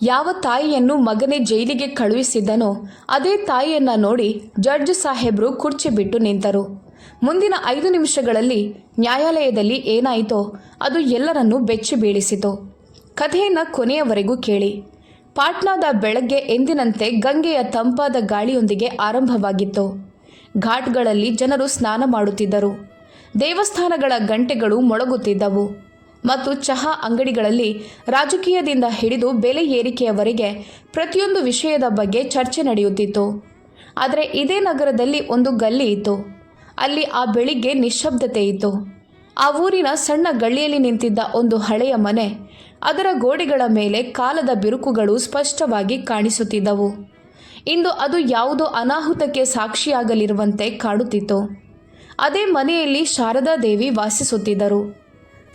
ಯಾವ ತಾಯಿಯನ್ನು ಮಗನೇ ಜೈಲಿಗೆ ಕಳುಹಿಸಿದ್ದನೋ ಅದೇ ತಾಯಿಯನ್ನ ನೋಡಿ ಜಡ್ಜ್ ಸಾಹೇಬ್ರು ಕುರ್ಚಿ ಬಿಟ್ಟು ನಿಂತರು. ಮುಂದಿನ 5 ನಿಮಿಷಗಳಲ್ಲಿ ನ್ಯಾಯಾಲಯದಲ್ಲಿ ಏನಾಯಿತೋ ಅದು ಎಲ್ಲರನ್ನೂ ಬೆಚ್ಚಿ ಬೀಳಿಸಿತು. ಕಥೆಯನ್ನು ಕೊನೆಯವರೆಗೂ ಕೇಳಿ. ಪಾಟ್ನಾದ ಬೆಳಗ್ಗೆ ಎಂದಿನಂತೆ ಗಂಗೆಯ ತಂಪಾದ ಗಾಳಿಯೊಂದಿಗೆ ಆರಂಭವಾಗಿತ್ತು. ಘಾಟ್ಗಳಲ್ಲಿ ಜನರು ಸ್ನಾನ ಮಾಡುತ್ತಿದ್ದರು. ದೇವಸ್ಥಾನಗಳ ಗಂಟೆಗಳು ಮೊಳಗುತ್ತಿದ್ದವು ಮತ್ತು ಚಹಾ ಅಂಗಡಿಗಳಲ್ಲಿ ರಾಜಕೀಯದಿಂದ ಹಿಡಿದು ಬೆಲೆ ಏರಿಕೆಯವರೆಗೆ ಪ್ರತಿಯೊಂದು ವಿಷಯದ ಬಗ್ಗೆ ಚರ್ಚೆ ನಡೆಯುತ್ತಿತ್ತು. ಆದರೆ ಇದೇ ನಗರದಲ್ಲಿ ಒಂದು ಗಲ್ಲಿ ಇತ್ತು. ಅಲ್ಲಿ ಆ ಬೆಳಿಗ್ಗೆ ನಿಶ್ಶಬ್ದತೆ ಇತ್ತು. ಆ ಊರಿನ ಸಣ್ಣ ಗಳ್ಳಿಯಲ್ಲಿ ನಿಂತಿದ್ದ ಒಂದು ಹಳೆಯ ಮನೆ, ಅದರ ಗೋಡೆಗಳ ಮೇಲೆ ಕಾಲದ ಬಿರುಕುಗಳು ಸ್ಪಷ್ಟವಾಗಿ ಕಾಣಿಸುತ್ತಿದ್ದವು. ಇಂದು ಅದು ಯಾವುದೋ ಅನಾಹುತಕ್ಕೆ ಸಾಕ್ಷಿಯಾಗಲಿರುವಂತೆ ಕಾಣುತ್ತಿತ್ತು. ಅದೇ ಮನೆಯಲ್ಲಿ ಶಾರದಾ ದೇವಿ ವಾಸಿಸುತ್ತಿದ್ದರು.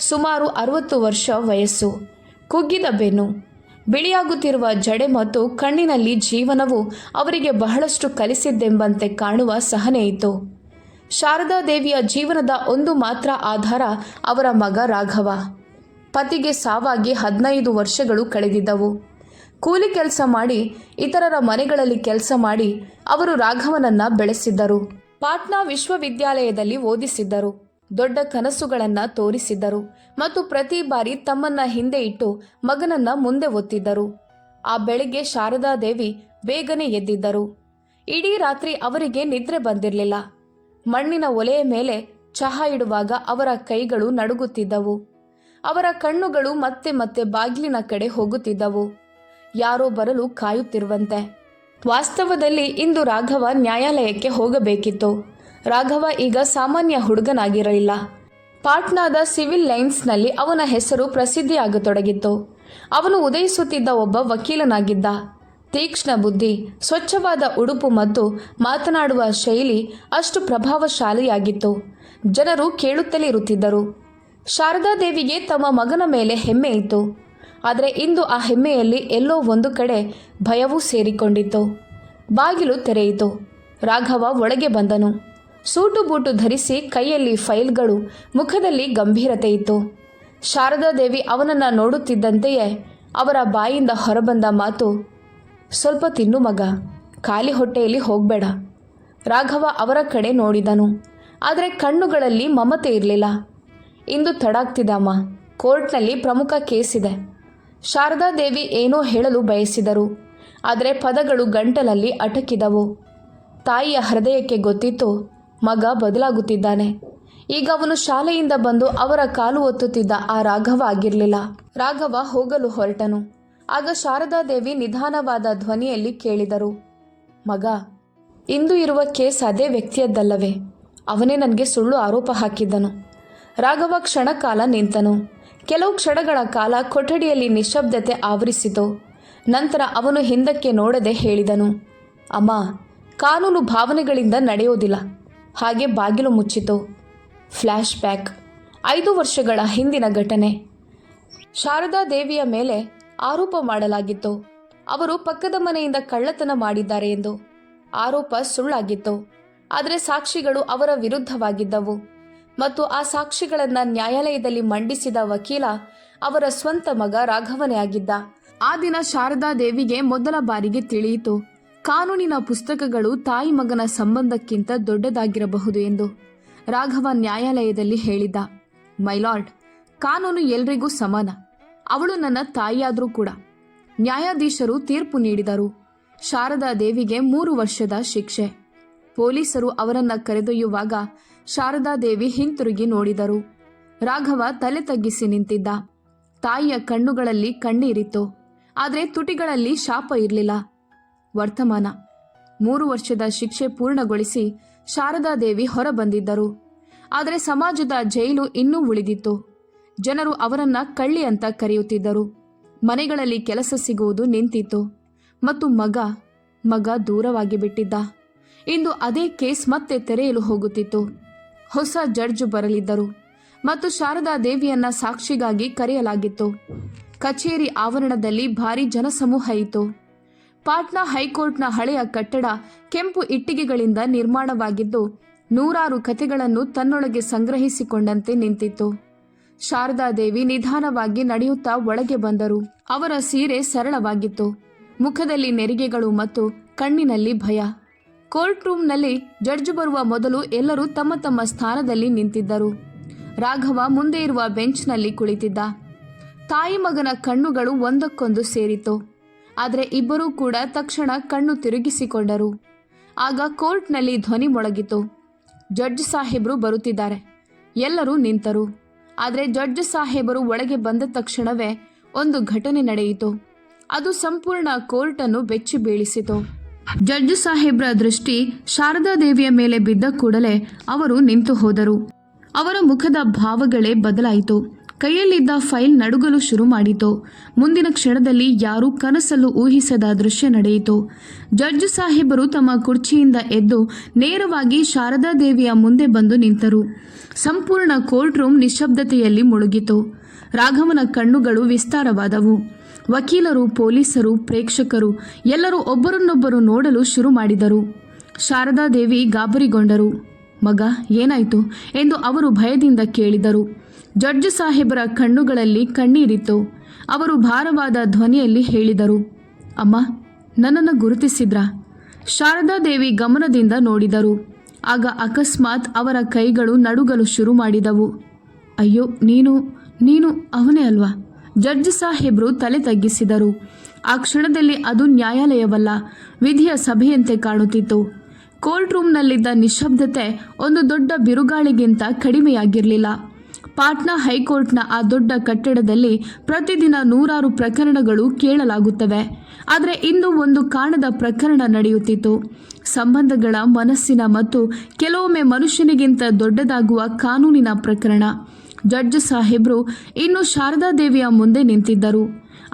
ಸುಮಾರು 60 ವರ್ಷ ವಯಸ್ಸು, ಕುಗ್ಗಿದ ಬೆನ್ನು, ಬಿಳಿಯಾಗುತ್ತಿರುವ ಜಡೆ ಮತ್ತು ಕಣ್ಣಿನಲ್ಲಿ ಜೀವನವು ಅವರಿಗೆ ಬಹಳಷ್ಟು ಕಲಿಸಿದ್ದೆಂಬಂತೆ ಕಾಣುವ ಸಹನೆ ಇತ್ತು. ಶಾರದಾ ದೇವಿಯ ಜೀವನದ ಒಂದು ಮಾತ್ರ ಆಧಾರ ಅವರ ಮಗ ರಾಘವ. ಪತಿಗೆ ಸಾವಾಗಿ 15 ವರ್ಷಗಳು ಕಳೆದಿದ್ದವು. ಕೂಲಿ ಕೆಲಸ ಮಾಡಿ, ಇತರರ ಮನೆಗಳಲ್ಲಿ ಕೆಲಸ ಮಾಡಿ ಅವರು ರಾಘವನನ್ನ ಬೆಳೆಸಿದ್ದರು. ಪಾಟ್ನಾ ವಿಶ್ವವಿದ್ಯಾಲಯದಲ್ಲಿ ಓದಿಸಿದ್ದರು. ದೊಡ್ಡ ಕನಸುಗಳನ್ನು ತೋರಿಸಿದ್ದರು ಮತ್ತು ಪ್ರತಿ ಬಾರಿ ತಮ್ಮನ್ನ ಹಿಂದೆ ಇಟ್ಟು ಮಗನನ್ನ ಮುಂದೆ ಒತ್ತಿದ್ದರು. ಆ ಬೆಳಿಗ್ಗೆ ಶಾರದಾ ದೇವಿ ಬೇಗನೆ ಎದ್ದಿದ್ದರು. ಇಡೀ ರಾತ್ರಿ ಅವರಿಗೆ ನಿದ್ರೆ ಬಂದಿರಲಿಲ್ಲ. ಮಣ್ಣಿನ ಒಲೆಯ ಮೇಲೆ ಚಹಾ ಇಡುವಾಗ ಅವರ ಕೈಗಳು ನಡುಗುತ್ತಿದ್ದವು. ಅವರ ಕಣ್ಣುಗಳು ಮತ್ತೆ ಮತ್ತೆ ಬಾಗಿಲಿನ ಕಡೆ ಹೋಗುತ್ತಿದ್ದವು, ಯಾರೋ ಬರಲು ಕಾಯುತ್ತಿರುವಂತೆ. ವಾಸ್ತವದಲ್ಲಿ ಇಂದು ರಾಘವ ನ್ಯಾಯಾಲಯಕ್ಕೆ ಹೋಗಬೇಕಿತ್ತು. ರಾಘವ ಈಗ ಸಾಮಾನ್ಯ ಹುಡುಗನಾಗಿರಲಿಲ್ಲ. ಪಾಟ್ನಾದ ಸಿವಿಲ್ ಲೈನ್ಸ್ನಲ್ಲಿ ಅವನ ಹೆಸರು ಪ್ರಸಿದ್ಧಿಯಾಗತೊಡಗಿತ್ತು. ಅವನು ಉದಯಿಸುತ್ತಿದ್ದ ಒಬ್ಬ ವಕೀಲನಾಗಿದ್ದ. ತೀಕ್ಷ್ಣ ಬುದ್ಧಿ, ಸ್ವಚ್ಛವಾದ ಉಡುಪು ಮತ್ತು ಮಾತನಾಡುವ ಶೈಲಿ ಅಷ್ಟು ಪ್ರಭಾವಶಾಲಿಯಾಗಿತ್ತು. ಜನರು ಕೇಳುತ್ತಲೇ ಇರುತ್ತಿದ್ದರು. ಶಾರದಾ ದೇವಿಗೆ ತಮ್ಮ ಮಗನ ಮೇಲೆ ಹೆಮ್ಮೆ ಇತ್ತು. ಆದರೆ ಇಂದು ಆ ಹೆಮ್ಮೆಯಲ್ಲಿ ಎಲ್ಲೋ ಒಂದು ಕಡೆ ಭಯವೂ ಸೇರಿಕೊಂಡಿತ್ತು. ಬಾಗಿಲು ತೆರೆಯಿತು. ರಾಘವ ಒಳಗೆ ಬಂದನು. ಸೂಟು ಬೂಟು ಧರಿಸಿ, ಕೈಯಲ್ಲಿ ಫೈಲ್ಗಳು, ಮುಖದಲ್ಲಿ ಗಂಭೀರತೆ ಇತ್ತು. ಶಾರದಾ ದೇವಿ ಅವನನ್ನು ನೋಡುತ್ತಿದ್ದಂತೆಯೇ ಅವರ ಬಾಯಿಂದ ಹೊರಬಂದ ಮಾತು, ಸ್ವಲ್ಪ ತಿನ್ನು ಮಗ, ಖಾಲಿ ಹೊಟ್ಟೆಯಲ್ಲಿ ಹೋಗಬೇಡ. ರಾಘವ ಅವರ ಕಡೆ ನೋಡಿದನು, ಆದರೆ ಕಣ್ಣುಗಳಲ್ಲಿ ಮಮತೆ ಇರಲಿಲ್ಲ. ಇಂದು ತಡಾಗ್ತಿದಮ್ಮ, ಕೋರ್ಟ್ನಲ್ಲಿ ಪ್ರಮುಖ ಕೇಸಿದೆ. ಶಾರದಾ ದೇವಿ ಏನೋ ಹೇಳಲು ಬಯಸಿದರು, ಆದರೆ ಪದಗಳು ಗಂಟಲಲ್ಲಿ ಅಟಕಿದವು. ತಾಯಿಯ ಹೃದಯಕ್ಕೆ ಗೊತ್ತಿತ್ತು, ಮಗ ಬದಲಾಗುತ್ತಿದ್ದಾನೆ. ಈಗ ಅವನು ಶಾಲೆಯಿಂದ ಬಂದು ಅವರ ಕಾಲು ಒತ್ತುತ್ತಿದ್ದ ಆ ರಾಘವ ಆಗಿರಲಿಲ್ಲ. ರಾಘವ ಹೋಗಲು ಹೊರಟನು. ಆಗ ಶಾರದಾ ದೇವಿ ನಿಧಾನವಾದ ಧ್ವನಿಯಲ್ಲಿ ಕೇಳಿದರು, ಮಗ, ಇಂದು ಇರುವ ಕೇಸ್ ಅದೇ ವ್ಯಕ್ತಿಯದ್ದಲ್ಲವೇ? ಅವನೇ ನನಗೆ ಸುಳ್ಳು ಆರೋಪ ಹಾಕಿದ್ದನು. ರಾಘವ ಕ್ಷಣಕಾಲ ನಿಂತನು. ಕೆಲವು ಕ್ಷಣಗಳ ಕಾಲ ಕೊಠಡಿಯಲ್ಲಿ ನಿಶ್ಶಬ್ದತೆ ಆವರಿಸಿತು. ನಂತರ ಅವನು ಹಿಂದಕ್ಕೆ ನೋಡದೆ ಹೇಳಿದನು, ಅಮ್ಮ, ಕಾನೂನು ಭಾವನೆಗಳಿಂದ ನಡೆಯೋದಿಲ್ಲ. ಹಾಗೆ ಬಾಗಿಲು ಮುಚ್ಚಿತು. Flash back. 5 ವರ್ಷಗಳ ಹಿಂದಿನ ಘಟನೆ. ಶಾರದಾ ದೇವಿಯ ಮೇಲೆ ಆರೋಪ ಮಾಡಲಾಗಿತ್ತು. ಅವರು ಪಕ್ಕದ ಮನೆಯಿಂದ ಕಳ್ಳತನ ಮಾಡಿದ್ದಾರೆ ಎಂದು. ಆರೋಪ ಸುಳ್ಳಾಗಿತ್ತು. ಆದರೆ ಸಾಕ್ಷಿಗಳು ಅವರ ವಿರುದ್ಧವಾಗಿದ್ದವು ಮತ್ತು ಆ ಸಾಕ್ಷಿಗಳನ್ನು ನ್ಯಾಯಾಲಯದಲ್ಲಿ ಮಂಡಿಸಿದ ವಕೀಲ ಅವರ ಸ್ವಂತ ಮಗ ರಾಘವನೇ ಆಗಿದ್ದ. ಆ ದಿನ ಶಾರದಾ ದೇವಿಗೆ ಮೊದಲ ಬಾರಿಗೆ ತಿಳಿಯಿತು, ಕಾನೂನಿನ ಪುಸ್ತಕಗಳು ತಾಯಿ ಮಗನ ಸಂಬಂಧಕ್ಕಿಂತ ದೊಡ್ಡದಾಗಿರಬಹುದು ಎಂದು. ರಾಘವ ನ್ಯಾಯಾಲಯದಲ್ಲಿ ಹೇಳಿದ್ದ, ಮೈಲಾರ್ಡ್, ಕಾನೂನು ಎಲ್ರಿಗೂ ಸಮಾನ. ಅವಳು ನನ್ನ ತಾಯಿಯಾದರೂ ಕೂಡ. ನ್ಯಾಯಾಧೀಶರು ತೀರ್ಪು ನೀಡಿದರು. ಶಾರದಾ ದೇವಿಗೆ 3 ವರ್ಷದ ಶಿಕ್ಷೆ. ಪೊಲೀಸರು ಅವರನ್ನ ಕರೆದೊಯ್ಯುವಾಗ ಶಾರದಾ ದೇವಿ ಹಿಂತಿರುಗಿ ನೋಡಿದರು. ರಾಘವ ತಲೆ ತಗ್ಗಿಸಿ ನಿಂತಿದ್ದ. ತಾಯಿಯ ಕಣ್ಣುಗಳಲ್ಲಿ ಕಣ್ಣೀರಿತ್ತು, ಆದರೆ ತುಟಿಗಳಲ್ಲಿ ಶಾಪ ಇರಲಿಲ್ಲ. ವರ್ತಮಾನ. 3 ವರ್ಷದ ಶಿಕ್ಷೆ ಪೂರ್ಣಗೊಳಿಸಿ ಶಾರದಾ ದೇವಿ ಹೊರ ಬಂದಿದ್ದರು. ಆದರೆ ಸಮಾಜದ ಜೈಲು ಇನ್ನೂ ಉಳಿದಿತ್ತು. ಜನರು ಅವರನ್ನ ಕಳ್ಳಿ ಅಂತ ಕರೆಯುತ್ತಿದ್ದರು. ಮನೆಗಳಲ್ಲಿ ಕೆಲಸ ಸಿಗುವುದು ನಿಂತಿತ್ತು ಮತ್ತು ಮಗ ದೂರವಾಗಿ ಬಿಟ್ಟಿದ್ದ. ಇಂದು ಅದೇ ಕೇಸ್ ಮತ್ತೆ ತೆರೆಯಲು ಹೋಗುತ್ತಿತ್ತು. ಹೊಸ ಜಡ್ಜ್ ಬರಲಿದ್ದರು ಮತ್ತು ಶಾರದಾ ದೇವಿಯನ್ನ ಸಾಕ್ಷಿಗಾಗಿ ಕರೆಯಲಾಗಿತ್ತು. ಕಚೇರಿ ಆವರಣದಲ್ಲಿ ಭಾರೀ ಜನಸಮೂಹ ಇತ್ತು. ಪಾಟ್ನಾ ಹೈಕೋರ್ಟ್ನ ಹಳೆಯ ಕಟ್ಟಡ ಕೆಂಪು ಇಟ್ಟಿಗೆಗಳಿಂದ ನಿರ್ಮಾಣವಾಗಿದ್ದು, ನೂರಾರು ಕಥೆಗಳನ್ನು ತನ್ನೊಳಗೆ ಸಂಗ್ರಹಿಸಿಕೊಂಡಂತೆ ನಿಂತಿತ್ತು. ಶಾರದಾದೇವಿ ನಿಧಾನವಾಗಿ ನಡೆಯುತ್ತಾ ಒಳಗೆ ಬಂದರು. ಅವರ ಸೀರೆ ಸರಳವಾಗಿತ್ತು. ಮುಖದಲ್ಲಿ ನೆರಿಗೆಗಳು ಮತ್ತು ಕಣ್ಣಿನಲ್ಲಿ ಭಯ. ಕೋರ್ಟ್ ರೂಮ್ನಲ್ಲಿ ಜಡ್ಜ್ ಬರುವ ಮೊದಲು ಎಲ್ಲರೂ ತಮ್ಮ ತಮ್ಮ ಸ್ಥಾನದಲ್ಲಿ ನಿಂತಿದ್ದರು. ರಾಘವ ಮುಂದೆ ಇರುವ ಬೆಂಚ್ನಲ್ಲಿ ಕುಳಿತಿದ್ದ. ತಾಯಿ ಮಗನ ಕಣ್ಣುಗಳು ಒಂದಕ್ಕೊಂದು ಸೇರಿತು. ಆದರೆ ಇಬ್ಬರೂ ಕೂಡ ತಕ್ಷಣ ಕಣ್ಣು ತಿರುಗಿಸಿಕೊಂಡರು. ಆಗ ಕೋರ್ಟ್ನಲ್ಲಿ ಧ್ವನಿ ಮೊಳಗಿತು. ಜಡ್ಜ್ ಸಾಹೇಬರು ಬರುತ್ತಿದ್ದಾರೆ. ಎಲ್ಲರೂ ನಿಂತರು. ಆದರೆ ಜಡ್ಜ್ ಸಾಹೇಬರು ಒಳಗೆ ಬಂದ ತಕ್ಷಣವೇ ಒಂದು ಘಟನೆ ನಡೆಯಿತು. ಅದು ಸಂಪೂರ್ಣ ಕೋರ್ಟನ್ನು ಬೆಚ್ಚಿ ಬೀಳಿಸಿತು. ಜಡ್ಜ್ ಸಾಹೇಬ್ರ ದೃಷ್ಟಿ ಶಾರದಾದೇವಿಯ ಮೇಲೆ ಬಿದ್ದ ಕೂಡಲೇ ಅವರು ನಿಂತು ಹೋದರು. ಅವರ ಮುಖದ ಭಾವಗಳೇ ಬದಲಾಯಿತು. ಕೈಯಲ್ಲಿದ್ದ ಫೈಲ್ ನಡುಗಲು ಶುರು ಮಾಡಿತು. ಮುಂದಿನ ಕ್ಷಣದಲ್ಲಿ ಯಾರೂ ಕನಸಲ್ಲೂ ಊಹಿಸದ ದೃಶ್ಯ ನಡೆಯಿತು. ಜಡ್ಜ್ ಸಾಹೇಬರು ತಮ್ಮ ಕುರ್ಚಿಯಿಂದ ಎದ್ದು ನೇರವಾಗಿ ಶಾರದಾದೇವಿಯ ಮುಂದೆ ಬಂದು ನಿಂತರು. ಸಂಪೂರ್ಣ ಕೋರ್ಟ್ ರೂಮ್ ನಿಶ್ಶಬ್ದತೆಯಲ್ಲಿ ಮುಳುಗಿತು. ರಾಘವನ ಕಣ್ಣುಗಳು ವಿಸ್ತಾರವಾದವು. ವಕೀಲರು, ಪೊಲೀಸರು, ಪ್ರೇಕ್ಷಕರು ಎಲ್ಲರೂ ಒಬ್ಬರನ್ನೊಬ್ಬರು ನೋಡಲು ಶುರು ಮಾಡಿದರು. ಶಾರದಾದೇವಿ ಗಾಬರಿಗೊಂಡರು. ಮಗ, ಏನಾಯಿತು ಎಂದು ಅವರು ಭಯದಿಂದ ಕೇಳಿದರು. ಜಡ್ಜ್ ಸಾಹೇಬರ ಕಣ್ಣುಗಳಲ್ಲಿ ಕಣ್ಣೀರಿತ್ತು. ಅವರು ಭಾರವಾದ ಧ್ವನಿಯಲ್ಲಿ ಹೇಳಿದರು, ಅಮ್ಮ, ನನ್ನನ್ನು ಗುರುತಿಸಿದ್ರಾ? ಶಾರದಾದೇವಿ ಗಮನದಿಂದ ನೋಡಿದರು. ಆಗ ಅಕಸ್ಮಾತ್ ಅವರ ಕೈಗಳು ನಡುಗಲು ಶುರು ಮಾಡಿದವು. ಅಯ್ಯೋ, ನೀನು ಅವನೇ ಅಲ್ವಾ? ಜಡ್ಜ್ ಸಾಹೇಬ್ರು ತಲೆ ತಗ್ಗಿಸಿದರು. ಆ ಕ್ಷಣದಲ್ಲಿ ಅದು ನ್ಯಾಯಾಲಯವಲ್ಲ, ವಿಧಿಯ ಸಭೆಯಂತೆ ಕಾಣುತ್ತಿತ್ತು. ಕೋರ್ಟ್ ರೂಮ್ನಲ್ಲಿದ್ದ ನಿಶ್ಶಬ್ದತೆ ಒಂದು ದೊಡ್ಡ ಬಿರುಗಾಳಿಗಿಂತ ಕಡಿಮೆಯಾಗಿರಲಿಲ್ಲ. ಪಾಟ್ನಾ ಹೈಕೋರ್ಟ್ನ ಆ ದೊಡ್ಡ ಕಟ್ಟಡದಲ್ಲಿ ಪ್ರತಿದಿನ ನೂರಾರು ಪ್ರಕರಣಗಳು ಕೇಳಲಾಗುತ್ತವೆ. ಆದರೆ ಇಂದು ಒಂದು ಕಾಣದ ಪ್ರಕರಣ ನಡೆಯುತ್ತಿತ್ತು. ಸಂಬಂಧಗಳ, ಮನಸ್ಸಿನ ಮತ್ತು ಕೆಲವೊಮ್ಮೆ ಮನುಷ್ಯನಿಗಿಂತ ದೊಡ್ಡದಾಗುವ ಕಾನೂನಿನ ಪ್ರಕರಣ. ಜಡ್ಜ್ ಸಾಹೇಬ್ರು ಇನ್ನು ಶಾರದಾದೇವಿಯ ಮುಂದೆ ನಿಂತಿದ್ದರು.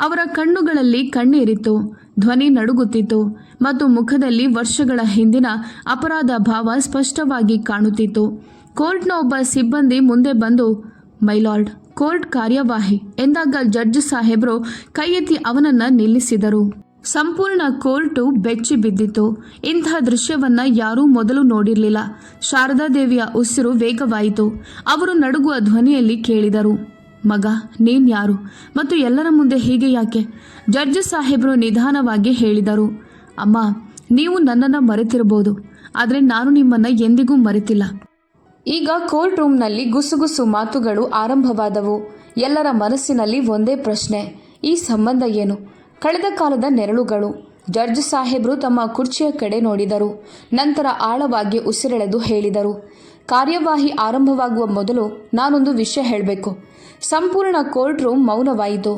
ಅವರ ಕಣ್ಣುಗಳಲ್ಲಿ ಕಣ್ಣೀರಿತ್ತು, ಧ್ವನಿ ನಡುಗುತ್ತಿತ್ತು ಮತ್ತು ಮುಖದಲ್ಲಿ ವರ್ಷಗಳ ಹಿಂದಿನ ಅಪರಾಧ ಭಾವ ಸ್ಪಷ್ಟವಾಗಿ ಕಾಣುತ್ತಿತ್ತು. ಕೋರ್ಟ್ನ ಒಬ್ಬ ಸಿಬ್ಬಂದಿ ಮುಂದೆ ಬಂದು, ಮೈಲಾರ್ಡ್, ಕೋರ್ಟ್ ಕಾರ್ಯವಾಹಿ ಎಂದಾಗ ಜಡ್ಜ್ ಸಾಹೇಬ್ರು ಕೈ ಎತ್ತಿ ಅವನನ್ನ ನಿಲ್ಲಿಸಿದರು. ಸಂಪೂರ್ಣ ಕೋರ್ಟು ಬೆಚ್ಚಿ ಬಿದ್ದಿತು. ಇಂತಹ ದೃಶ್ಯವನ್ನ ಯಾರೂ ಮೊದಲು ನೋಡಿರಲಿಲ್ಲ. ಶಾರದಾದೇವಿಯ ಉಸಿರು ವೇಗವಾಯಿತು. ಅವರು ನಡುಗುವ ಧ್ವನಿಯಲ್ಲಿ ಕೇಳಿದರು, ಮಗ, ನೀನ್ ಯಾರು ಮತ್ತು ಎಲ್ಲರ ಮುಂದೆ ಹೀಗೆ ಯಾಕೆ? ಜಡ್ಜ್ ಸಾಹೇಬ್ರು ನಿಧಾನವಾಗಿ ಹೇಳಿದರು, ಅಮ್ಮ, ನೀವು ನನ್ನನ್ನು ಮರೆತಿರಬಹುದು, ಆದರೆ ನಾನು ನಿಮ್ಮನ್ನು ಎಂದಿಗೂ ಮರೆತಿಲ್ಲ. ಈಗ ಕೋರ್ಟ್ ರೂಮ್ನಲ್ಲಿ ಗುಸುಗುಸು ಮಾತುಗಳು ಆರಂಭವಾದವು. ಎಲ್ಲರ ಮನಸ್ಸಿನಲ್ಲಿ ಒಂದೇ ಪ್ರಶ್ನೆ, ಈ ಸಂಬಂಧ ಏನು? ಕಳೆದ ಕಾಲದ ನೆರಳುಗಳು. ಜಡ್ಜ್ ಸಾಹೇಬ್ರು ತಮ್ಮ ಕುರ್ಚಿಯ ಕಡೆ ನೋಡಿದರು. ನಂತರ ಆಳವಾಗಿ ಉಸಿರೆಳೆದು ಹೇಳಿದರು, ಕಾರ್ಯವಾಹಿ ಆರಂಭವಾಗುವ ಮೊದಲು ನಾನೊಂದು ವಿಷಯ ಹೇಳಬೇಕು. ಸಂಪೂರ್ಣ ಕೋರ್ಟ್ ರೂಮ್ ಮೌನವಾಯಿತು.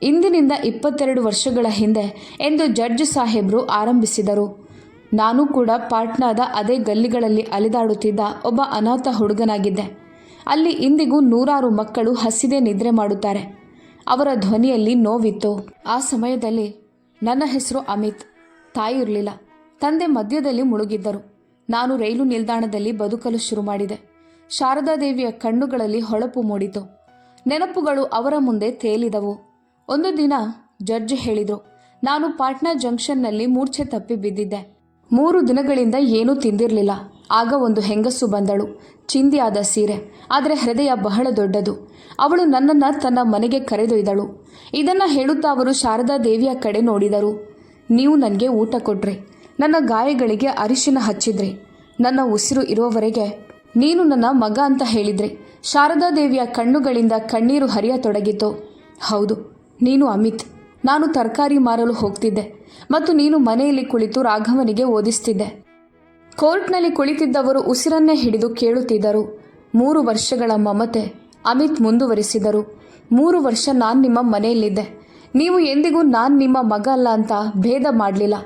ಇಂದಿನಿಂದ 22 ವರ್ಷಗಳ ಹಿಂದೆ ಎಂದು ಜಡ್ಜ್ ಸಾಹೇಬ್ರು ಆರಂಭಿಸಿದರು. ನಾನು ಕೂಡ ಪಾಟ್ನಾದ ಅದೇ ಗಲ್ಲಿಗಳಲ್ಲಿ ಅಲೆದಾಡುತ್ತಿದ್ದ ಒಬ್ಬ ಅನಾಥ ಹುಡುಗನಾಗಿದ್ದೆ. ಅಲ್ಲಿ ಇಂದಿಗೂ ನೂರಾರು ಮಕ್ಕಳು ಹಸಿದೇ ನಿದ್ರೆ ಮಾಡುತ್ತಾರೆ. ಅವರ ಧ್ವನಿಯಲ್ಲಿ ನೋವಿತ್ತು. ಆ ಸಮಯದಲ್ಲಿ ನನ್ನ ಹೆಸರು ಅಮಿತ್. ತಾಯಿ ಇರಲಿಲ್ಲ. ತಂದೆ ಮಧ್ಯದಲ್ಲಿ ಮುಳುಗಿದ್ದರು. ನಾನು ರೈಲು ನಿಲ್ದಾಣದಲ್ಲಿ ಬದುಕಲು ಶುರು ಮಾಡಿದೆ. ಶಾರದಾದೇವಿಯ ಕಣ್ಣುಗಳಲ್ಲಿ ಹೊಳಪು ಮೂಡಿತು. ನೆನಪುಗಳು ಅವರ ಮುಂದೆ ತೇಲಿದವು. ಒಂದು ದಿನ ಜಡ್ಜ್ ಹೇಳಿದರು, ನಾನು ಪಾಟ್ನಾ ಜಂಕ್ಷನ್ನಲ್ಲಿ ಮೂರ್ಛೆ ತಪ್ಪಿ ಬಿದ್ದಿದ್ದೆ. 3 ದಿನಗಳಿಂದ ಏನೂ ತಿಂದಿರಲಿಲ್ಲ. ಆಗ ಒಂದು ಹೆಂಗಸು ಬಂದಳು. ಚಿಂದಿಯಾದ ಸೀರೆ, ಆದರೆ ಹೃದಯ ಬಹಳ ದೊಡ್ಡದು. ಅವಳು ನನ್ನನ್ನು ತನ್ನ ಮನೆಗೆ ಕರೆದೊಯ್ದಳು. ಇದನ್ನು ಹೇಳುತ್ತಾ ಅವರು ಶಾರದಾದೇವಿಯ ಕಡೆ ನೋಡಿದರು. ನೀವು ನನಗೆ ಊಟ ಕೊಟ್ರಿ, ನನ್ನ ಗಾಯಗಳಿಗೆ ಅರಿಶಿನ ಹಚ್ಚಿದ್ರಿ, ನನ್ನ ಉಸಿರು ಇರುವವರೆಗೆ ನೀನು ನನ್ನ ಮಗ ಅಂತ ಹೇಳಿದ್ರಿ. ಶಾರದಾದೇವಿಯ ಕಣ್ಣುಗಳಿಂದ ಕಣ್ಣೀರು ಹರಿಯತೊಡಗಿತು. ಹೌದು, ನೀನು ಅಮಿತ್. ನಾನು ತರಕಾರಿ ಮಾರಲು ಹೋಗ್ತಿದ್ದೆ ಮತ್ತು ನೀನು ಮನೆಯಲ್ಲಿ ಕುಳಿತು ರಾಘವನಿಗೆ ಓದಿಸ್ತಿದ್ದೆ. ಕೋರ್ಟ್ನಲ್ಲಿ ಕುಳಿತಿದ್ದವರು ಉಸಿರನ್ನೇ ಹಿಡಿದು ಕೇಳುತ್ತಿದ್ದರು. 3 ವರ್ಷಗಳ ಮಮತೆ. ಅಮಿತ್ ಮುಂದುವರಿಸಿದರು, 3 ವರ್ಷ ನಾನು ನಿಮ್ಮ ಮನೆಯಲ್ಲಿದ್ದೆ. ನೀವು ಎಂದಿಗೂ ನಾನು ನಿಮ್ಮ ಮಗ ಅಲ್ಲ ಅಂತ ಭೇದ ಮಾಡಲಿಲ್ಲ.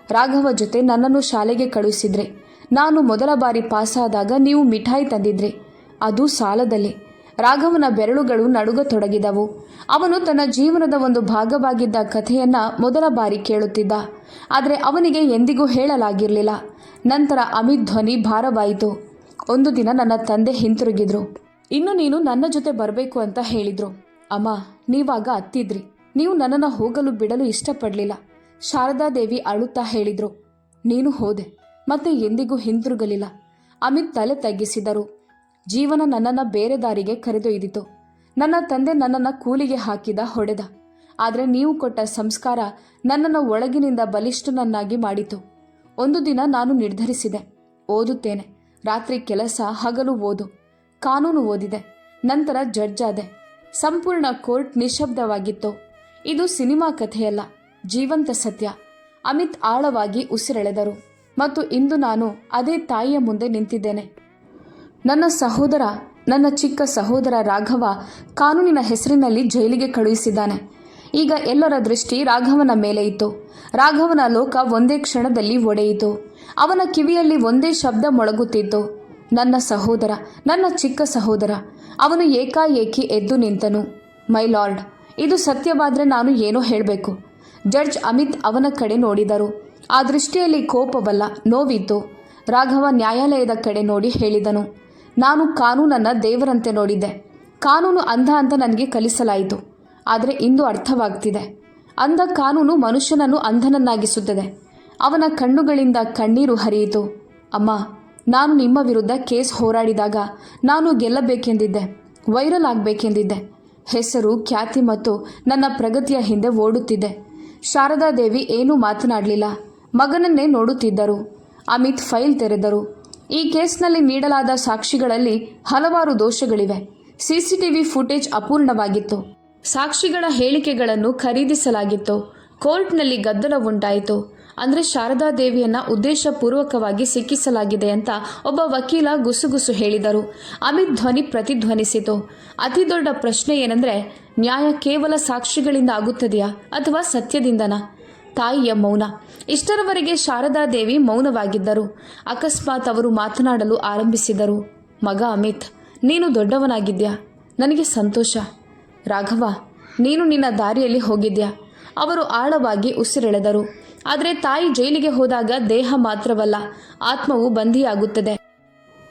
ರಾಘವ ಜೊತೆ ನನ್ನನ್ನು ಶಾಲೆಗೆ ಕಳುಹಿಸಿದ್ರಿ. ನಾನು ಮೊದಲ ಬಾರಿ ಪಾಸಾದಾಗ ನೀವು ಮಿಠಾಯಿ ತಂದಿದ್ರಿ, ಅದು ಸಾಲದಲ್ಲಿ. ರಾಘವನ ಬೆರಳುಗಳು ನಡುಗತೊಡಗಿದವು. ಅವನು ತನ್ನ ಜೀವನದ ಒಂದು ಭಾಗವಾಗಿದ್ದ ಕಥೆಯನ್ನ ಮೊದಲ ಬಾರಿ ಕೇಳುತ್ತಿದ್ದ, ಆದರೆ ಅವನಿಗೆ ಎಂದಿಗೂ ಹೇಳಲಾಗಿರಲಿಲ್ಲ. ನಂತರ ಅಮಿತ್ ಧ್ವನಿ ಭಾರವಾಯಿತು. ಒಂದು ದಿನ ನನ್ನ ತಂದೆ ಹಿಂತಿರುಗಿದ್ರು. ಇನ್ನು ನೀನು ನನ್ನ ಜೊತೆ ಬರಬೇಕು ಅಂತ ಹೇಳಿದ್ರು. ಅಮ್ಮ, ನೀವಾಗ ಅತ್ತಿದ್ರಿ. ನೀವು ನನ್ನನ್ನು ಹೋಗಲು ಬಿಡಲು ಇಷ್ಟಪಡಲಿಲ್ಲ. ಶಾರದಾದೇವಿ ಅಳುತ್ತಾ ಹೇಳಿದ್ರು, ನೀನು ಹೋದೆ ಮತ್ತೆ ಎಂದಿಗೂ ಹಿಂತಿರುಗಲಿಲ್ಲ. ಅಮಿತ್ ತಲೆ ತಗ್ಗಿಸಿದರು. ಜೀವನ ನನ್ನನ್ನು ಬೇರೆ ದಾರಿಗೆ ಕರೆದೊಯ್ದಿತು. ನನ್ನ ತಂದೆ ನನ್ನನ್ನು ಕೂಲಿಗೆ ಹಾಕಿದ ಹೊಡೆದ. ಆದರೆ ನೀವು ಕೊಟ್ಟ ಸಂಸ್ಕಾರ ನನ್ನನ್ನು ಒಳಗಿನಿಂದ ಬಲಿಷ್ಠನನ್ನಾಗಿ ಮಾಡಿತು. ಒಂದು ದಿನ ನಾನು ನಿರ್ಧರಿಸಿದೆ, ಓದುತ್ತೇನೆ. ರಾತ್ರಿ ಕೆಲಸ, ಹಗಲು ಓದು. ಕಾನೂನು ಓದಿದೆ. ನಂತರ ಜಡ್ಜ್ ಆದೆ. ಸಂಪೂರ್ಣ ಕೋರ್ಟ್ ನಿಶ್ಶಬ್ದವಾಗಿತ್ತು. ಇದು ಸಿನಿಮಾ ಕಥೆಯಲ್ಲ, ಜೀವಂತ ಸತ್ಯ. ಅಮಿತ್ ಆಳವಾಗಿ ಉಸಿರೆಳೆದರು. ಮತ್ತು ಇಂದು ನಾನು ಅದೇ ತಾಯಿಯ ಮುಂದೆ ನಿಂತಿದ್ದೇನೆ. ನನ್ನ ಚಿಕ್ಕ ಸಹೋದರ ರಾಘವ ಕಾನೂನಿನ ಹೆಸರಿನಲ್ಲಿ ಜೈಲಿಗೆ ಕಳುಹಿಸಿದ್ದಾನೆ. ಈಗ ಎಲ್ಲರ ದೃಷ್ಟಿ ರಾಘವನ ಮೇಲೆ ಇತ್ತು. ರಾಘವನ ಲೋಕ ಒಂದೇ ಕ್ಷಣದಲ್ಲಿ ಒಡೆಯಿತು. ಅವನ ಕಿವಿಯಲ್ಲಿ ಒಂದೇ ಶಬ್ದ ಮೊಳಗುತ್ತಿತ್ತು, ನನ್ನ ಚಿಕ್ಕ ಸಹೋದರ. ಅವನು ಏಕಾಏಕಿ ಎದ್ದು ನಿಂತನು. ಮೈ ಲಾರ್ಡ್, ಇದು ಸತ್ಯವಾದರೆ ನಾನು ಏನೋ ಹೇಳಬೇಕು. ಜಡ್ಜ್ ಅಮಿತ್ ಅವನ ಕಡೆ ನೋಡಿದರು. ಆ ದೃಷ್ಟಿಯಲ್ಲಿ ಕೋಪವಲ್ಲ, ನೋವಿತ್ತು. ರಾಘವ ನ್ಯಾಯಾಲಯದ ಕಡೆ ನೋಡಿ ಹೇಳಿದನು, ನಾನು ಕಾನೂನನ್ನು ದೇವರಂತೆ ನೋಡಿದ್ದೆ. ಕಾನೂನು ಅಂಧ ಅಂತ ನನಗೆ ಕಲಿಸಲಾಯಿತು. ಆದರೆ ಇಂದು ಅರ್ಥವಾಗ್ತಿದೆ. ಅಂಧ ಕಾನೂನು ಮನುಷ್ಯನನ್ನು ಅಂಧನನ್ನಾಗಿಸುತ್ತದೆ. ಅವನ ಕಣ್ಣುಗಳಿಂದ ಕಣ್ಣೀರು ಹರಿಯಿತು. ಅಮ್ಮ, ನಾನು ನಿಮ್ಮ ವಿರುದ್ಧ ಕೇಸ್ ಹೋರಾಡಿದಾಗ ನಾನು ಗೆಲ್ಲಬೇಕೆಂದಿದ್ದೆ, ವೈರಲ್ ಆಗಬೇಕೆಂದಿದ್ದೆ. ಹೆಸರು, ಖ್ಯಾತಿ ಮತ್ತು ನನ್ನ ಪ್ರಗತಿಯ ಹಿಂದೆ ಓಡುತ್ತಿದ್ದೆ. ಶಾರದಾದೇವಿ ಏನೂ ಮಾತನಾಡಲಿಲ್ಲ, ಮಗನನ್ನೇ ನೋಡುತ್ತಿದ್ದರು. ಅಮಿತ್ ಫೈಲ್ ತೆರೆದರು. ಈ ಕೇಸ್ನಲ್ಲಿ ನೀಡಲಾದ ಸಾಕ್ಷಿಗಳಲ್ಲಿ ಹಲವಾರು ದೋಷಗಳಿವೆ. CCTV footage ಅಪೂರ್ಣವಾಗಿತ್ತು. ಸಾಕ್ಷಿಗಳ ಹೇಳಿಕೆಗಳನ್ನು ಖರೀದಿಸಲಾಗಿತ್ತು. ಕೋರ್ಟ್ನಲ್ಲಿ ಗದ್ದಲ ಉಂಟಾಯಿತು. ಅಂದರೆ ಶಾರದಾದೇವಿಯನ್ನು ಉದ್ದೇಶಪೂರ್ವಕವಾಗಿ ಸಿಕ್ಕಿಸಲಾಗಿದೆ ಅಂತ ಒಬ್ಬ ವಕೀಲ ಗುಸುಗುಸು ಹೇಳಿದರು. ಅಮಿತ್ ಧ್ವನಿ ಪ್ರತಿಧ್ವನಿಸಿತು. ಅತಿ ದೊಡ್ಡ ಪ್ರಶ್ನೆ ಏನಂದರೆ, ನ್ಯಾಯ ಕೇವಲ ಸಾಕ್ಷಿಗಳಿಂದ ಆಗುತ್ತದೆಯಾ ಅಥವಾ ಸತ್ಯದಿಂದನಾ? ತಾಯಿಯ ಮೌನ. ಇಷ್ಟರವರೆಗೆ ಶಾರದಾದೇವಿ ಮೌನವಾಗಿದ್ದರು. ಅಕಸ್ಮಾತ್ ಅವರು ಮಾತನಾಡಲು ಆರಂಭಿಸಿದರು. ಮಗ ಅಮಿತ್, ನೀನು ದೊಡ್ಡವನಾಗಿದ್ಯಾ, ನನಗೆ ಸಂತೋಷ. ರಾಘವ, ನೀನು ನಿನ್ನ ದಾರಿಯಲ್ಲಿ ಹೋಗಿದ್ಯಾ. ಅವರು ಆಳವಾಗಿ ಉಸಿರೆಳೆದರು. ಆದರೆ ತಾಯಿ ಜೈಲಿಗೆ ಹೋದಾಗ ದೇಹ ಮಾತ್ರವಲ್ಲ, ಆತ್ಮವು ಬಂಧಿಯಾಗುತ್ತದೆ.